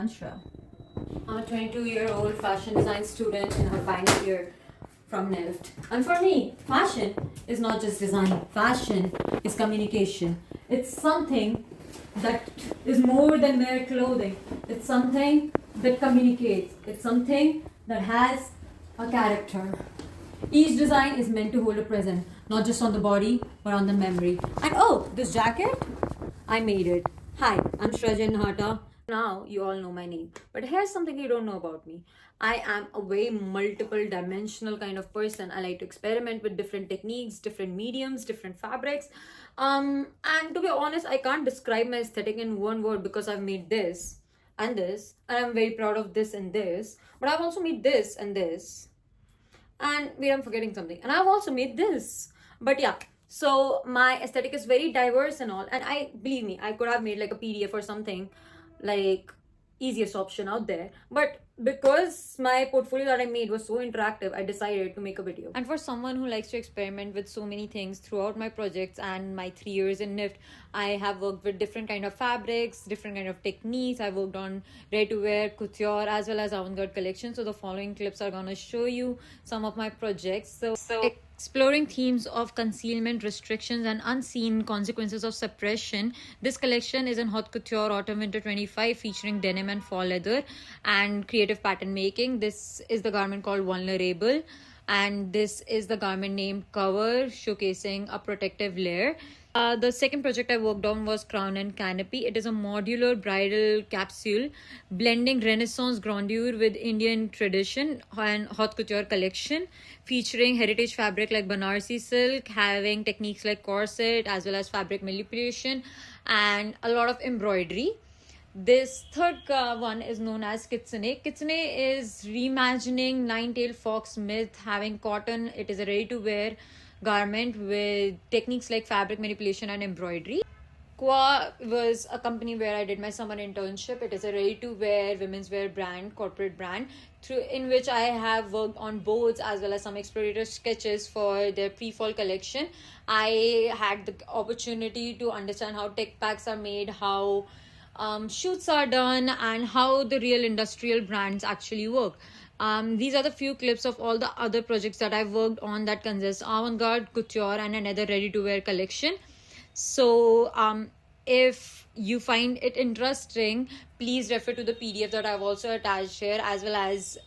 Anshra. I'm a 22-year-old fashion design student in her final year from NIFT. And for me, fashion is not just design. Fashion is communication. It's something that is more than mere clothing. It's something that communicates. It's something that has a character. Each design is meant to hold a present, not just on the body, but on the memory. And oh, this jacket? I made it. Hi, I'm Shrajan Hata. Now you all know my name. But here's something you don't know about me. I am a way multiple dimensional kind of person. I like to experiment with different techniques, different mediums, different fabrics. And to be honest, I can't describe my aesthetic in one word because I've made this and this, and I'm very proud of this and this. But I've also made this and this. And wait, I'm forgetting something. And I've also made this. But yeah, so my aesthetic is very diverse and all. And I believe me, I could have made like a PDF or something, like easiest option out there. But because my portfolio that I made was so interactive, I decided to make a video. And for someone who likes to experiment with so many things throughout my projects and my 3 years in NIFT, I have worked with different kind of fabrics, different kind of techniques. I worked on ready-to-wear, couture, as well as avant-garde collection. So the following clips are gonna show you some of my projects. So exploring themes of concealment, restrictions, and unseen consequences of suppression. This collection is in haute couture autumn winter 25, featuring denim and fall leather and creative pattern making. This is the garment called Vulnerable, and this is the garment named Cover, showcasing a protective layer. The second project I worked on was Crown and Canopy. It is a modular bridal capsule blending Renaissance grandeur with Indian tradition and haute couture collection, featuring heritage fabric like Banarsi silk, having techniques like corset as well as fabric manipulation and a lot of embroidery. This third one is known as Kitsune. Kitsune is reimagining nine-tailed fox myth, having cotton. It is a ready-to-wear garment with techniques like fabric manipulation and embroidery. Qua was a company where I did my summer internship. It is a ready-to-wear women's wear brand, corporate brand, in which I have worked on boards as well as some explorative sketches for their pre-fall collection. I had the opportunity to understand how tech packs are made, how shoots are done, and how the real industrial brands actually work. These are the few clips of all the other projects that I've worked on that consist avant-garde, couture, and another ready-to-wear collection. So if you find it interesting, please refer to the PDF that I've also attached here, as well as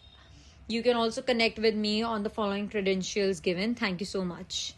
you can also connect with me on the following credentials given. Thank you so much.